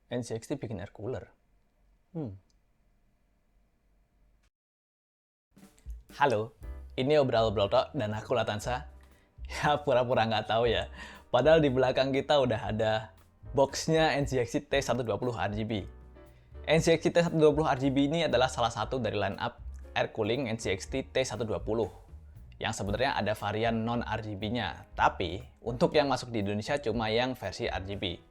NZXT bikin air cooler. Halo, ini Obrol Tok dan aku Latansa. Ya pura-pura nggak tahu ya. Padahal di belakang kita udah ada boxnya NZXT T120 RGB. NZXT T120 RGB ini adalah salah satu dari line-up air cooling NZXT T120 yang sebenarnya ada varian non-RGB-nya. Tapi untuk yang masuk di Indonesia cuma yang versi RGB.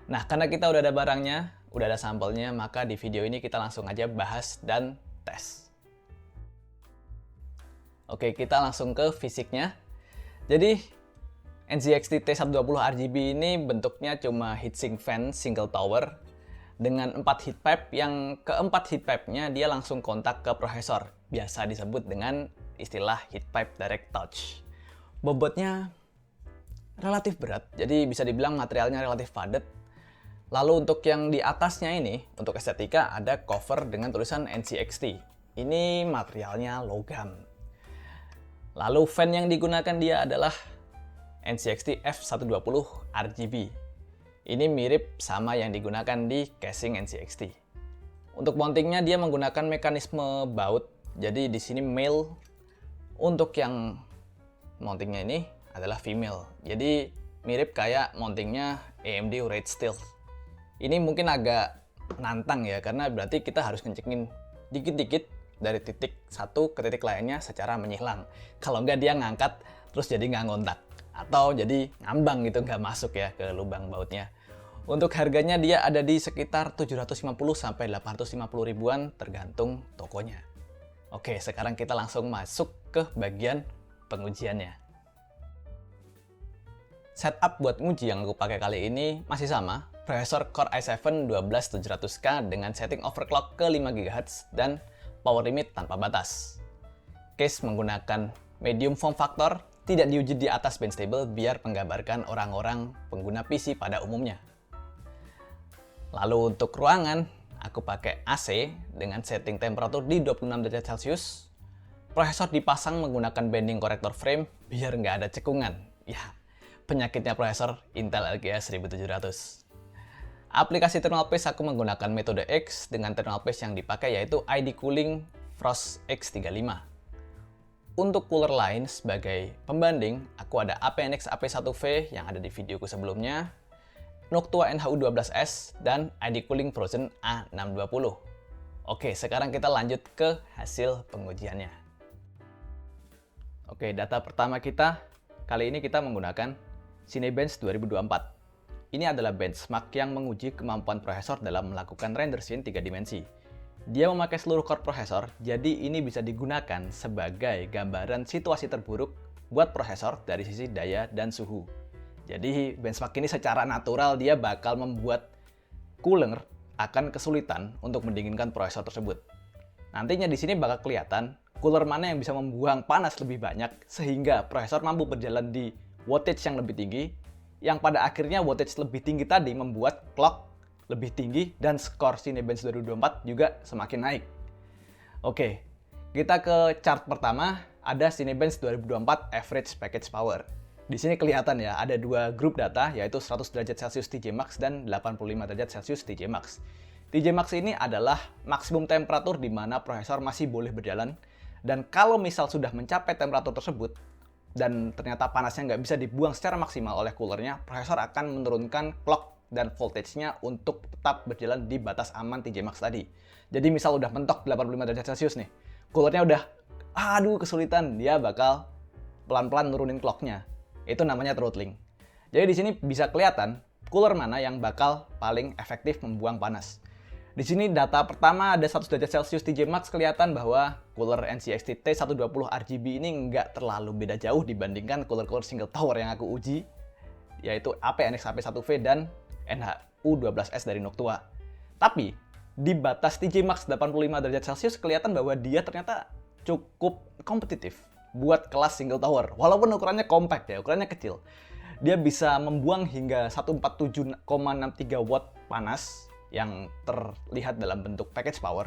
Nah, karena kita udah ada barangnya, udah ada sampelnya, maka di video ini kita langsung aja bahas dan tes. Oke, kita langsung ke fisiknya. Jadi, NZXT T120 RGB ini bentuknya cuma heatsink fan single tower dengan 4 heat pipe, yang keempat heat pipe-nya dia langsung kontak ke prosesor. Biasa disebut dengan istilah heat pipe direct touch. Bobotnya relatif berat, jadi bisa dibilang materialnya relatif padat. Lalu untuk yang di atasnya ini, untuk estetika ada cover dengan tulisan NZXT. Ini materialnya logam. Lalu fan yang digunakan dia adalah NZXT F120 RGB. Ini mirip sama yang digunakan di casing NZXT. Untuk mountingnya dia menggunakan mekanisme baut. Jadi di sini male. Untuk yang mountingnya ini adalah female. Jadi mirip kayak mountingnya AMD Wraith Steel. Ini mungkin agak nantang ya, karena berarti kita harus kencengin dikit-dikit dari titik satu ke titik lainnya secara menyihlang. Kalau nggak dia ngangkat terus jadi nggak ngontak. Atau jadi ngambang gitu, nggak masuk ya ke lubang bautnya. Untuk harganya dia ada di sekitar 750 sampai 850 ribuan tergantung tokonya. Oke, sekarang kita langsung masuk ke bagian pengujiannya. Setup buat nguji yang aku pakai kali ini masih sama, prosesor Core i7 12700K dengan setting overclock ke 5 GHz dan power limit tanpa batas. Case menggunakan medium form factor, tidak diuji di atas bench table biar menggambarkan orang-orang pengguna PC pada umumnya. Lalu untuk ruangan, aku pakai AC dengan setting temperatur di 26 derajat Celcius. Prosesor dipasang menggunakan bending corrector frame biar nggak ada cekungan. Ya, penyakitnya prosesor Intel LGA 1700. Aplikasi thermal paste aku menggunakan metode X dengan thermal paste yang dipakai yaitu ID Cooling Frost X35. Untuk cooler lain sebagai pembanding, aku ada APNX AP1V yang ada di videoku sebelumnya, Noctua NHU12S, dan ID Cooling Frozen A620. Oke, sekarang kita lanjut ke hasil pengujiannya. Oke, data pertama kita, kali ini kita menggunakan Cinebench 2024. Ini adalah benchmark yang menguji kemampuan prosesor dalam melakukan render scene 3 dimensi. Dia memakai seluruh core prosesor, jadi ini bisa digunakan sebagai gambaran situasi terburuk buat prosesor dari sisi daya dan suhu. Jadi benchmark ini secara natural dia bakal membuat cooler akan kesulitan untuk mendinginkan prosesor tersebut. Nantinya di sini bakal kelihatan cooler mana yang bisa membuang panas lebih banyak sehingga prosesor mampu berjalan di wattage yang lebih tinggi, yang pada akhirnya wattage lebih tinggi tadi membuat clock lebih tinggi dan skor Cinebench 2024 juga semakin naik. Oke, kita ke chart pertama, ada Cinebench 2024 average package power. Di sini kelihatan ya, ada dua grup data, yaitu 100 derajat Celcius TJ Max dan 85 derajat Celcius TJ Max. TJ Max ini adalah maksimum temperatur di mana prosesor masih boleh berjalan, dan kalau misal sudah mencapai temperatur tersebut, dan ternyata panasnya nggak bisa dibuang secara maksimal oleh coolernya, prosesor akan menurunkan clock dan voltage-nya untuk tetap berjalan di batas aman TJ Max tadi. Jadi misal udah mentok 85 derajat Celcius nih, coolernya udah, kesulitan, dia bakal pelan-pelan nurunin clock-nya. Itu namanya throttling. Jadi di sini bisa kelihatan cooler mana yang bakal paling efektif membuang panas. Di sini data pertama ada 100 derajat Celcius TJ Max, kelihatan bahwa cooler NZXT T120 RGB ini nggak terlalu beda jauh dibandingkan cooler-cooler single tower yang aku uji, yaitu APNX AP1V dan NHU12S dari Noctua. Tapi di batas TJ Max 85 derajat Celcius kelihatan bahwa dia ternyata cukup kompetitif buat kelas single tower. Walaupun ukurannya compact ya, ukurannya kecil. Dia bisa membuang hingga 147,63 watt panas yang terlihat dalam bentuk package power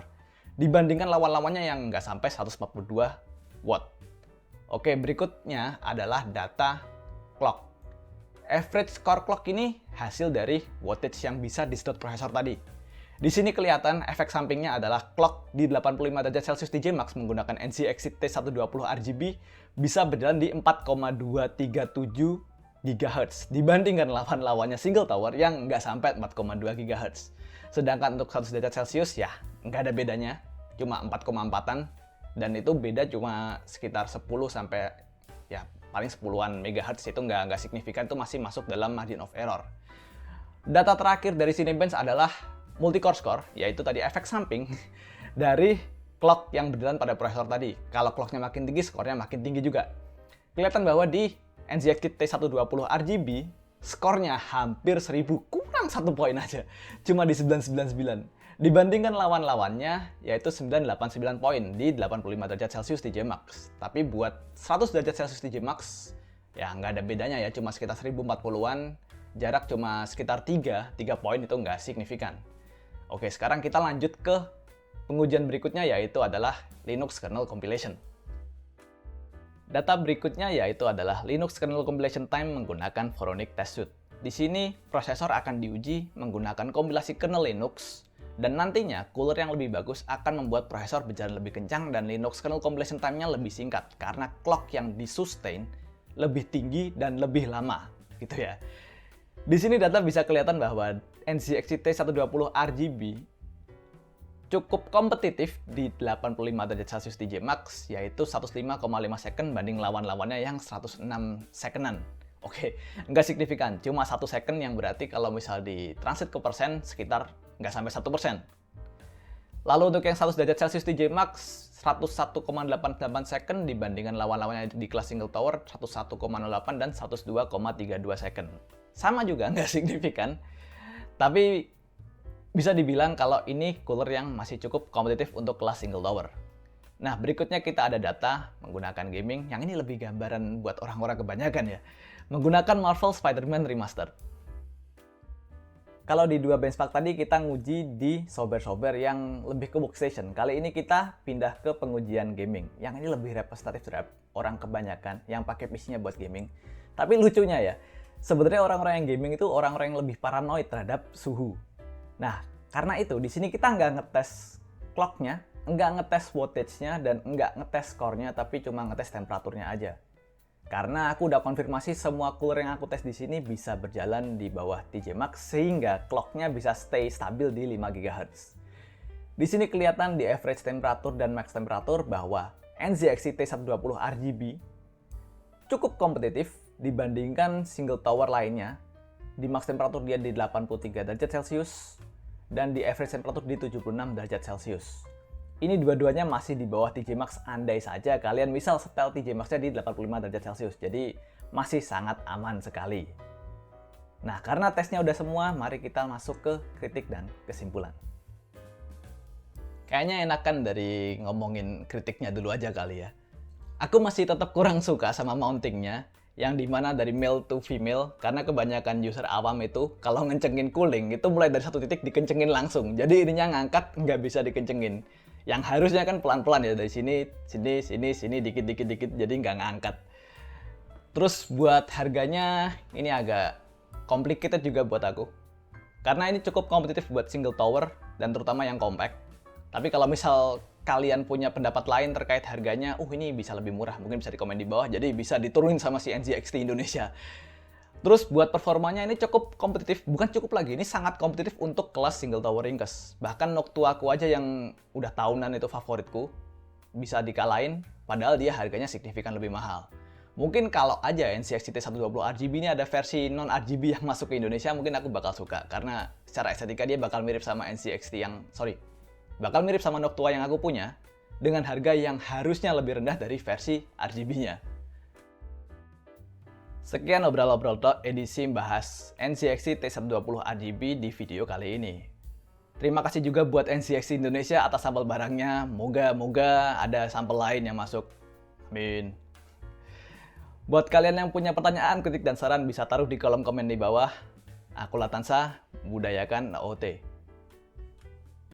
dibandingkan lawan-lawannya yang nggak sampai 142 watt. Oke, berikutnya adalah data clock. Average core clock ini hasil dari wattage yang bisa disedot prosesor tadi. Di sini kelihatan efek sampingnya adalah clock di 85 derajat Celcius TJ Max menggunakan NZXT T120 RGB bisa berjalan di 4,237 GHz dibandingkan lawan-lawannya single tower yang nggak sampai 4,2 GHz. Sedangkan untuk 100 derajat Celcius ya nggak ada bedanya, cuma 4,4an, dan itu beda cuma sekitar 10 sampai ya paling 10-an MHz, itu nggak signifikan, itu masih masuk dalam margin of error. Data terakhir dari Cinebench adalah multi-core score, yaitu tadi efek samping dari clock yang berjalan pada prosesor tadi. Kalau clocknya makin tinggi, skornya makin tinggi juga. Kelihatan bahwa di NZXT T120 RGB, skornya hampir 1000, kurang 1 poin aja. Cuma di 999. Dibandingkan lawan-lawannya, yaitu 989 poin di 85 derajat Celcius TJ Max. Tapi buat 100 derajat Celcius TJ Max, ya nggak ada bedanya ya, cuma sekitar 1040-an. Jarak cuma sekitar 3 poin, itu nggak signifikan. Oke, sekarang kita lanjut ke pengujian berikutnya, yaitu adalah Linux Kernel Compilation. Data berikutnya yaitu adalah Linux Kernel Compilation Time menggunakan Voronic Test Suite. Di sini, prosesor akan diuji menggunakan kompilasi kernel Linux, dan nantinya cooler yang lebih bagus akan membuat prosesor berjalan lebih kencang dan Linux Kernel Compilation Time-nya lebih singkat, karena clock yang disustain lebih tinggi dan lebih lama, gitu ya. Di sini data bisa kelihatan bahwa NZXT T120 RGB cukup kompetitif di 85 derajat Celcius TJ Max, yaitu 105,5 second banding lawan-lawannya yang 106 secondan. Oke, nggak signifikan, cuma 1 second yang berarti kalau misal ditranslate ke persen sekitar nggak sampai 1%. Lalu untuk yang 100 derajat Celcius TJ Max, 101,88 second dibandingkan lawan-lawannya di kelas single tower 101,08 dan 102,32 second. Sama juga, nggak signifikan. Tapi bisa dibilang kalau ini cooler yang masih cukup kompetitif untuk kelas single tower. Nah, berikutnya kita ada data menggunakan gaming, yang ini lebih gambaran buat orang-orang kebanyakan ya. Menggunakan Marvel Spider-Man Remastered. Kalau di dua benchmark tadi kita nguji di software yang lebih ke workstation. Kali ini kita pindah ke pengujian gaming, yang ini lebih representatif terhadap orang kebanyakan yang pakai PC-nya buat gaming. Tapi lucunya ya, sebenarnya orang-orang yang gaming itu orang-orang yang lebih paranoid terhadap suhu. Nah, karena itu di sini kita nggak ngetes clock-nya, nggak ngetes wattage-nya, dan nggak ngetes score-nya, tapi cuma ngetes temperaturnya aja. Karena aku udah konfirmasi semua cooler yang aku tes di sini bisa berjalan di bawah TJ Max, sehingga clock-nya bisa stay stabil di 5 GHz. Di sini kelihatan di average temperatur dan max temperatur bahwa NZXT T120 RGB cukup kompetitif dibandingkan single tower lainnya. Di max temperatur dia di 83 derajat Celcius dan di average temperatur di 76 derajat Celcius. Ini dua-duanya masih di bawah TJ Max, andai saja kalian misal setel TJ Max-nya di 85 derajat Celcius. Jadi masih sangat aman sekali. Nah, karena tesnya udah semua, mari kita masuk ke kritik dan kesimpulan. Kayaknya enakan dari ngomongin kritiknya dulu aja kali ya. Aku masih tetap kurang suka sama mountingnya, yang dimana dari male to female, karena kebanyakan user awam itu kalau ngencengin cooling itu mulai dari satu titik dikencengin langsung. Jadi ininya ngangkat nggak bisa dikencengin. Yang harusnya kan pelan-pelan ya, dari sini, dikit, jadi nggak ngangkat. Terus buat harganya, ini agak complicated juga buat aku. Karena ini cukup kompetitif buat single tower, dan terutama yang compact. Tapi kalau misal kalian punya pendapat lain terkait harganya, ini bisa lebih murah, mungkin bisa di komen di bawah, jadi bisa diturunin sama si NZXT Indonesia. Terus buat performanya ini cukup kompetitif, bukan cukup lagi, ini sangat kompetitif untuk kelas single tower ringkes. Bahkan Noctua aku aja yang udah tahunan itu favoritku, bisa dikalahin, padahal dia harganya signifikan lebih mahal. Mungkin kalau aja NZXT T120 RGB ini ada versi non-RGB yang masuk ke Indonesia, mungkin aku bakal suka, karena secara estetika dia bakal mirip sama bakal mirip sama Noctua yang aku punya, dengan harga yang harusnya lebih rendah dari versi RGB-nya. Sekian obrol-obrol edisi membahas NZXT T120 RGB di video kali ini. Terima kasih juga buat NZXT Indonesia atas sampel barangnya. Moga-moga ada sampel lain yang masuk. Amin. Buat kalian yang punya pertanyaan, kritik, dan saran bisa taruh di kolom komen di bawah. Aku Latansa, budayakan OT.